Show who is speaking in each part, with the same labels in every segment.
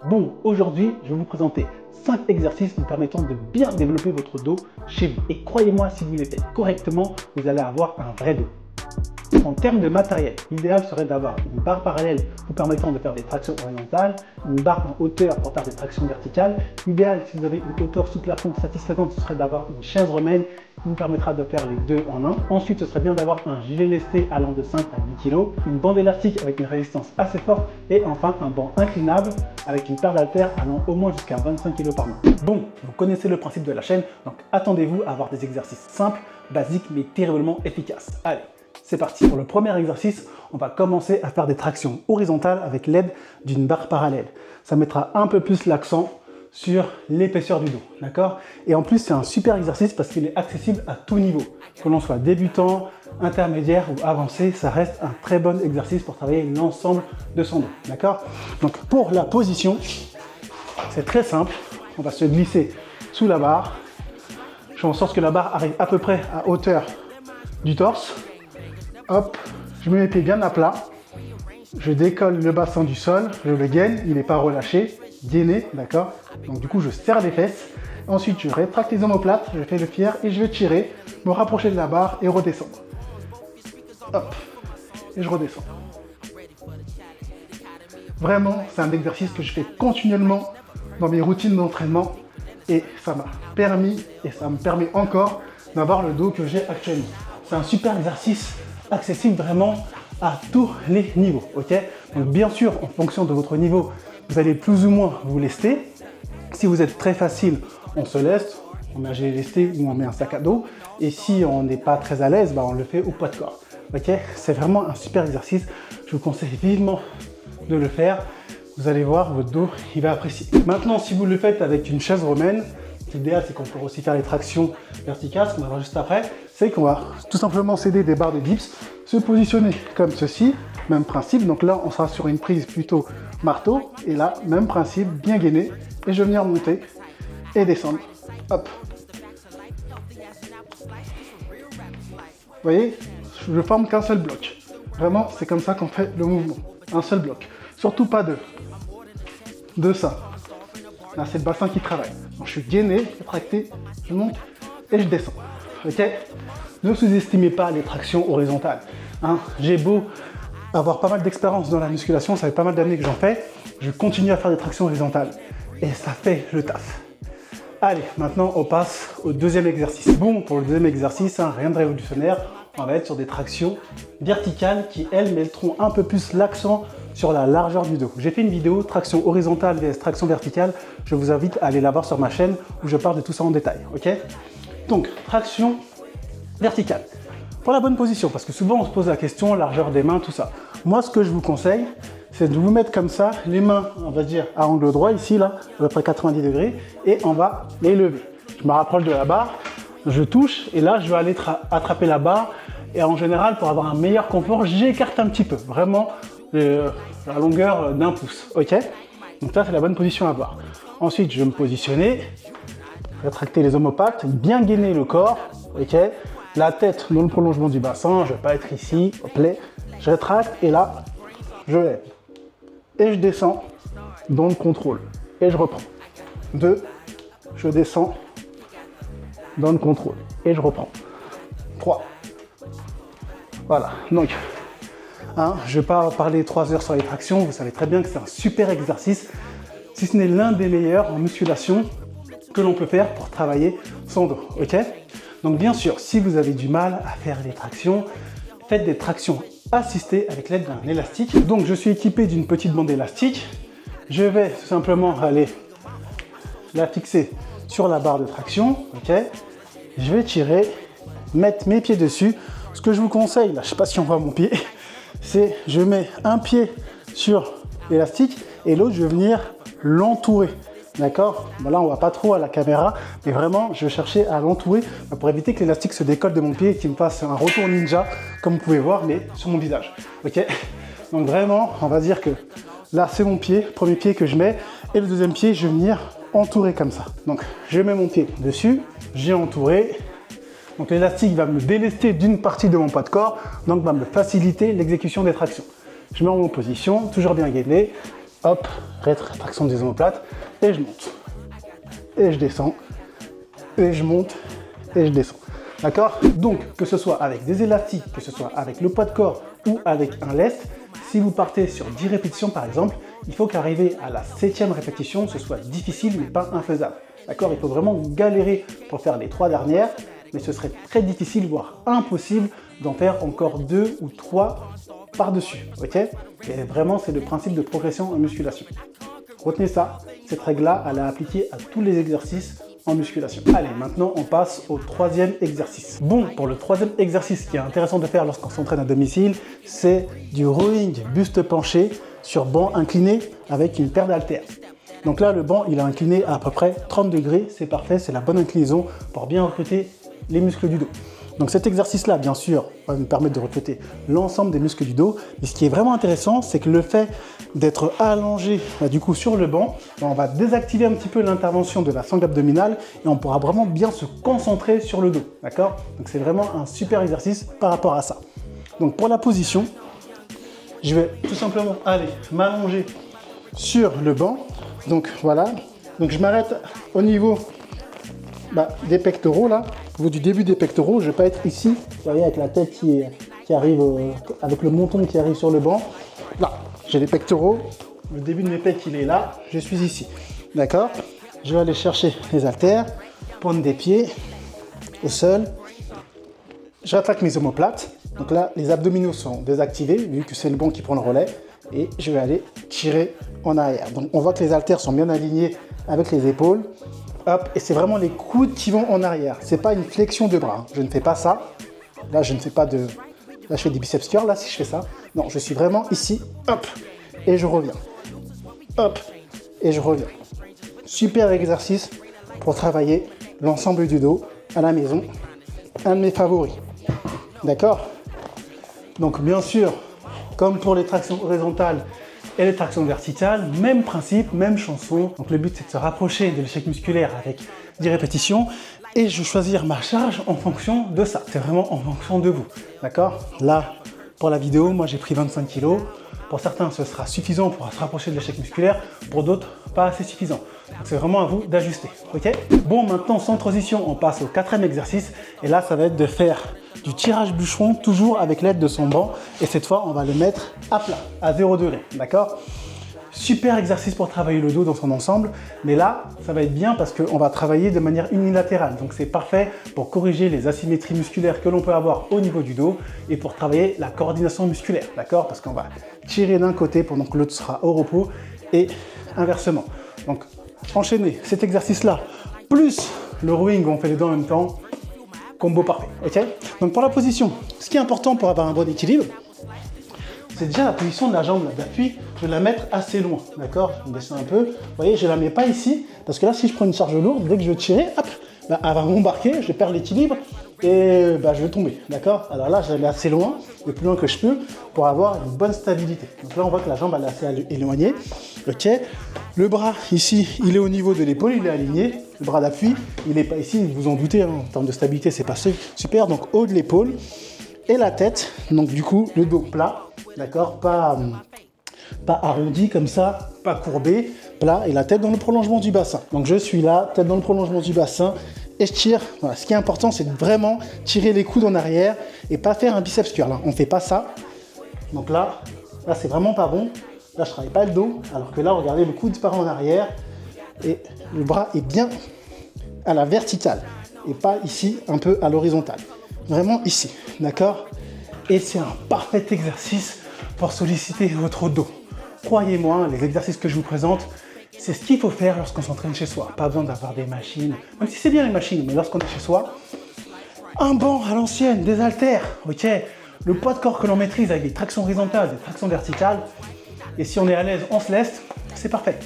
Speaker 1: Bon, aujourd'hui, je vais vous présenter 5 exercices vous permettant de bien développer votre dos chez vous. Et croyez-moi, si vous les faites correctement, vous allez avoir un vrai dos. En termes de matériel, l'idéal serait d'avoir une barre parallèle vous permettant de faire des tractions horizontales, une barre en hauteur pour faire des tractions verticales. L'idéal, si vous avez une hauteur sous plafond satisfaisante, ce serait d'avoir une chaise romaine qui vous permettra de faire les deux en un. Ensuite, ce serait bien d'avoir un gilet lesté allant de 5 à 10 kg, une bande élastique avec une résistance assez forte et enfin un banc inclinable avec une paire d'haltères allant au moins jusqu'à 25 kg par main. Bon, vous connaissez le principe de la chaîne, donc attendez-vous à avoir des exercices simples, basiques mais terriblement efficaces. Allez, c'est parti. Pour le premier exercice, on va commencer à faire des tractions horizontales avec l'aide d'une barre parallèle. Ça mettra un peu plus l'accent sur l'épaisseur du dos, d'accord? Et en plus, c'est un super exercice parce qu'il est accessible à tout niveau. Que l'on soit débutant, intermédiaire ou avancé, ça reste un très bon exercice pour travailler l'ensemble de son dos, d'accord? Donc pour la position, c'est très simple. On va se glisser sous la barre. Je fais en sorte que la barre arrive à peu près à hauteur du torse. Hop, je mets mes pieds bien à plat, je décolle le bassin du sol, je le gaine, il n'est pas relâché, gainé, d'accord? Donc du coup, je serre les fesses. Ensuite, je rétracte les omoplates, je fais le fier et je vais tirer, me rapprocher de la barre et redescendre. Hop, et je redescends. Vraiment, c'est un exercice que je fais continuellement dans mes routines d'entraînement et ça m'a permis et ça me permet encore d'avoir le dos que j'ai actuellement. C'est un super exercice accessible vraiment à tous les niveaux, ok? Donc bien sûr, en fonction de votre niveau, vous allez plus ou moins vous lester. Si vous êtes très facile, on se leste, on met un gilet lesté ou on met un sac à dos. Et si on n'est pas très à l'aise, on le fait au poids de corps, ok? C'est vraiment un super exercice. Je vous conseille vivement de le faire. Vous allez voir, votre dos, il va apprécier. Maintenant, si vous le faites avec une chaise romaine, l'idéal, c'est qu'on peut aussi faire les tractions verticales, ce qu'on va voir juste après, c'est qu'on va tout simplement s'aider des barres de dips, se positionner comme ceci, même principe. Donc là, on sera sur une prise plutôt marteau, et là, même principe, bien gainé, et je vais venir monter et descendre. Hop. Vous voyez, je ne forme qu'un seul bloc. Vraiment, c'est comme ça qu'on fait le mouvement. Un seul bloc. Surtout pas deux. Deux ça. Là, c'est le bassin qui travaille. Donc, je suis gainé, rétracté, je monte et je descends. Ok? Ne sous-estimez pas les tractions horizontales. Hein? J'ai beau avoir pas mal d'expérience dans la musculation, ça fait pas mal d'années que j'en fais, je continue à faire des tractions horizontales. Et ça fait le taf. Allez, maintenant on passe au deuxième exercice. Bon, pour le deuxième exercice, rien de révolutionnaire, on va être sur des tractions verticales qui, elles, mettront un peu plus l'accent sur la largeur du dos. J'ai fait une vidéo traction horizontale vs traction verticale. Je vous invite à aller la voir sur ma chaîne où je parle de tout ça en détail. Ok? Donc, traction verticale. Pour la bonne position, parce que souvent on se pose la question, largeur des mains, tout ça. Moi, ce que je vous conseille, c'est de vous mettre comme ça, les mains, on va dire, à angle droit, ici, là, à peu près 90 degrés, et on va les lever. Je me rapproche de la barre, je touche, et là, je vais aller attraper la barre, et en général, pour avoir un meilleur confort, j'écarte un petit peu, vraiment, la longueur d'un pouce, ok? Donc ça, c'est la bonne position à avoir. Ensuite, je vais me positionner, rétracter les omoplates, bien gainer le corps, ok? La tête dans le prolongement du bassin, je ne vais pas être ici, hop là, je rétracte, et là, je lève. Et je descends dans le contrôle, et je reprends. 2, je descends dans le contrôle, et je reprends. 3. Voilà, donc, je ne vais pas parler 3 heures sur les tractions, vous savez très bien que c'est un super exercice, si ce n'est l'un des meilleurs en musculation que l'on peut faire pour travailler son dos, ok? Donc bien sûr, si vous avez du mal à faire les tractions, faites des tractions assistées avec l'aide d'un élastique. Donc je suis équipé d'une petite bande élastique, je vais tout simplement aller la fixer sur la barre de traction, ok? Je vais tirer, mettre mes pieds dessus. Ce que je vous conseille, là, je ne sais pas si on voit mon pied, c'est je mets un pied sur l'élastique et l'autre, je vais venir l'entourer. D'accord? Bon, là, on ne voit pas trop à la caméra, mais vraiment, je vais chercher à l'entourer pour éviter que l'élastique se décolle de mon pied et qu'il me fasse un retour ninja, comme vous pouvez voir, mais sur mon visage. Ok? Donc vraiment, on va dire que là, c'est mon pied, premier pied que je mets, et le deuxième pied, je vais venir entourer comme ça. Donc, je mets mon pied dessus, j'ai entouré. Donc l'élastique va me délester d'une partie de mon poids de corps, donc va me faciliter l'exécution des tractions. Je mets en position, toujours bien gainé. hop, rétraction des omoplates, et je monte. Et je descends, et je monte, et je descends. D'accord? Donc, que ce soit avec des élastiques, que ce soit avec le poids de corps ou avec un lest, si vous partez sur 10 répétitions par exemple, il faut qu'arriver à la 7e répétition, ce soit difficile mais pas infaisable. D'accord? Il faut vraiment galérer pour faire les 3 dernières, mais ce serait très difficile, voire impossible, d'en faire encore 2 ou 3 par-dessus. Ok? Et vraiment, c'est le principe de progression en musculation. Retenez ça, cette règle-là, elle est appliquée à tous les exercices en musculation. Allez, maintenant on passe au 3e exercice. Bon, pour le 3e exercice qui est intéressant de faire lorsqu'on s'entraîne à domicile, c'est du rowing buste penché sur banc incliné avec une paire d'haltères. Donc là, le banc, il est incliné à peu près 30 degrés, c'est parfait, c'est la bonne inclinaison pour bien recruter les muscles du dos. Donc cet exercice-là, bien sûr, va nous permettre de recruter l'ensemble des muscles du dos. Mais ce qui est vraiment intéressant, c'est que le fait d'être allongé du coup sur le banc, on va désactiver un petit peu l'intervention de la sangle abdominale et on pourra vraiment bien se concentrer sur le dos. D'accord? Donc c'est vraiment un super exercice par rapport à ça. Donc pour la position, je vais tout simplement aller m'allonger sur le banc. Donc voilà. Donc je m'arrête au niveau des pectoraux là. Au niveau du début des pectoraux, je ne vais pas être ici, vous voyez, avec la tête qui arrive, avec le menton qui arrive sur le banc. Là, j'ai les pectoraux, le début de mes pecs, il est là, je suis ici. D'accord? Je vais aller chercher les haltères, pointe des pieds, au sol. J'attaque mes omoplates. Donc là, les abdominaux sont désactivés, vu que c'est le banc qui prend le relais. Et je vais aller tirer en arrière. Donc on voit que les haltères sont bien alignés avec les épaules. Hop, et c'est vraiment les coudes qui vont en arrière. C'est pas une flexion de bras. Je ne fais pas ça. Là, je ne fais pas de... Là, je fais des biceps curls. Là, si je fais ça. Non, je suis vraiment ici. Hop, et je reviens. Hop, et je reviens. Super exercice pour travailler l'ensemble du dos à la maison. Un de mes favoris. D'accord? Donc, bien sûr, comme pour les tractions horizontales et les tractions verticales, même principe, même chanson. Donc le but, c'est de se rapprocher de l'échec musculaire avec 10 répétitions et je vais choisir ma charge en fonction de ça. C'est vraiment en fonction de vous, d'accord? Là, pour la vidéo, moi j'ai pris 25 kg. Pour certains, ce sera suffisant pour se rapprocher de l'échec musculaire. Pour d'autres, pas assez suffisant. Donc c'est vraiment à vous d'ajuster, ok? Bon, maintenant, sans transition, on passe au 4e exercice. Et là, ça va être de faire du tirage bûcheron, toujours avec l'aide de son banc. Et cette fois, on va le mettre à plat, à 0 degré, d'accord? Super exercice pour travailler le dos dans son ensemble. Mais là, ça va être bien parce qu'on va travailler de manière unilatérale. Donc c'est parfait pour corriger les asymétries musculaires que l'on peut avoir au niveau du dos et pour travailler la coordination musculaire, d'accord? Parce qu'on va tirer d'un côté pendant que l'autre sera au repos et inversement. Donc enchaîner cet exercice-là, plus le rowing où on fait les deux en même temps, combo parfait, ok? Donc pour la position, ce qui est important pour avoir un bon équilibre, c'est déjà la position de la jambe d'appui, je vais la mettre assez loin, d'accord? Je me descends un peu, vous voyez, je ne la mets pas ici, parce que là, si je prends une charge lourde, dès que je vais tirer, hop, elle va m'embarquer, je vais perdre l'équilibre et je vais tomber, d'accord? Alors là, je la mets assez loin, le plus loin que je peux, pour avoir une bonne stabilité. Donc là, on voit que la jambe, elle est assez éloignée, ok? Le bras, ici, il est au niveau de l'épaule, il est aligné. Le bras d'appui, il n'est pas ici, vous vous en doutez, hein, en termes de stabilité, c'est pas super, donc haut de l'épaule. Et la tête, donc du coup, le dos plat, d'accord? Pas arrondi comme ça, pas courbé, plat, et la tête dans le prolongement du bassin. Donc je suis là, tête dans le prolongement du bassin, et je tire. Voilà, ce qui est important, c'est de vraiment tirer les coudes en arrière et pas faire un biceps curl. Hein. On ne fait pas ça. Donc là c'est vraiment pas bon. Là, je travaille pas le dos, alors que là, regardez, le coude part en arrière et le bras est bien à la verticale et pas ici, un peu à l'horizontale. Vraiment ici, d'accord? Et c'est un parfait exercice pour solliciter votre dos. Croyez-moi, les exercices que je vous présente, c'est ce qu'il faut faire lorsqu'on s'entraîne chez soi. Pas besoin d'avoir des machines, même si c'est bien les machines, mais lorsqu'on est chez soi, un banc à l'ancienne, des haltères, ok? Le poids de corps que l'on maîtrise avec des tractions horizontales, des tractions verticales. Et si on est à l'aise, on se laisse, c'est parfait.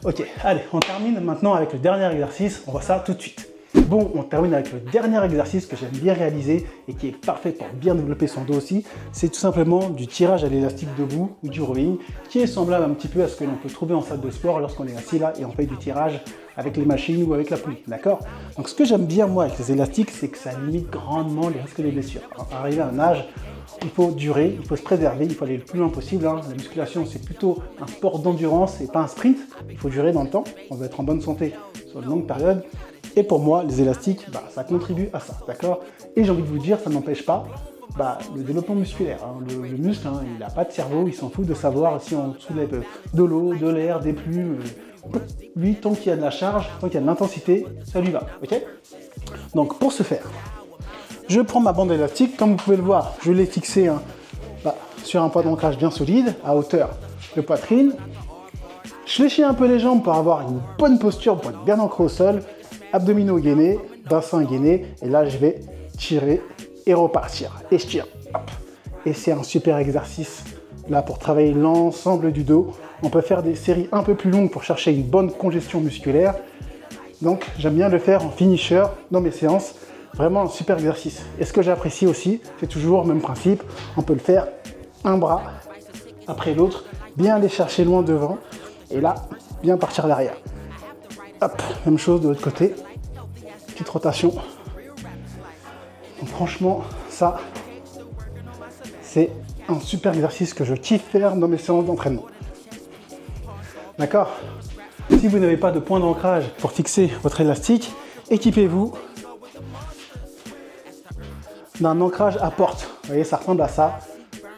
Speaker 1: Ok, allez, on termine maintenant avec le dernier exercice. On voit ça tout de suite. Bon, on termine avec le dernier exercice que j'aime bien réaliser et qui est parfait pour bien développer son dos aussi. C'est tout simplement du tirage à l'élastique debout ou du rowing, qui est semblable un petit peu à ce que l'on peut trouver en salle de sport lorsqu'on est assis là et on fait du tirage avec les machines ou avec la poulie, d'accord? Donc ce que j'aime bien moi avec les élastiques, c'est que ça limite grandement les risques de blessures. Arrivé à un âge, il faut durer, il faut se préserver, il faut aller le plus loin possible. La musculation, c'est plutôt un sport d'endurance et pas un sprint. Il faut durer dans le temps, on veut être en bonne santé sur une longue période. Et pour moi, les élastiques, ça contribue à ça, d'accord? Et j'ai envie de vous dire, ça n'empêche pas le développement musculaire. Le muscle, il n'a pas de cerveau, il s'en fout de savoir si on soulève de l'eau, de l'air, des plumes. Lui, tant qu'il y a de la charge, tant qu'il y a de l'intensité, ça lui va, ok? Donc pour ce faire, je prends ma bande élastique, comme vous pouvez le voir, je l'ai fixée sur un point d'ancrage bien solide, à hauteur de poitrine. Je fléchis un peu les jambes pour avoir une bonne posture, pour être bien ancré au sol. Abdominaux gainés, bassin gainé, et là je vais tirer et repartir. Et je tire, hop. Et c'est un super exercice là pour travailler l'ensemble du dos. On peut faire des séries un peu plus longues pour chercher une bonne congestion musculaire. Donc j'aime bien le faire en finisher dans mes séances. Vraiment un super exercice. Et ce que j'apprécie aussi, c'est toujours le même principe. On peut le faire un bras après l'autre, bien aller chercher loin devant, et là, bien partir derrière. Hop, même chose de l'autre côté. Petite rotation. Donc franchement, ça, c'est un super exercice que je kiffe faire dans mes séances d'entraînement. D'accord? Si vous n'avez pas de point d'ancrage pour fixer votre élastique, équipez-vous d'un ancrage à porte. Vous voyez, ça ressemble à ça.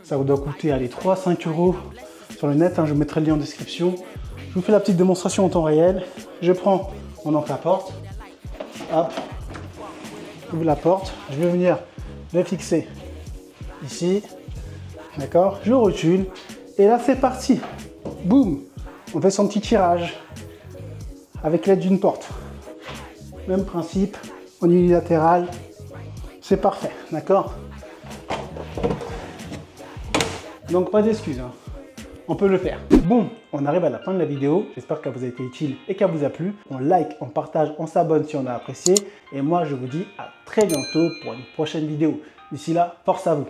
Speaker 1: Ça vous doit coûter 3-5 € sur le net. Je vous mettrai le lien en description. Je vous fais la petite démonstration en temps réel. Je prends mon ancre à porte. Hop. J'ouvre la porte. Je vais venir le fixer ici. D'accord? Je recule. Et là, c'est parti. Boum. On fait son petit tirage avec l'aide d'une porte. Même principe en unilatéral. C'est parfait. D'accord? Donc, pas d'excuses. On peut le faire. Bon, on arrive à la fin de la vidéo. J'espère qu'elle vous a été utile et qu'elle vous a plu. On like, on partage, on s'abonne si on a apprécié. Et moi, je vous dis à très bientôt pour une prochaine vidéo. D'ici là, force à vous.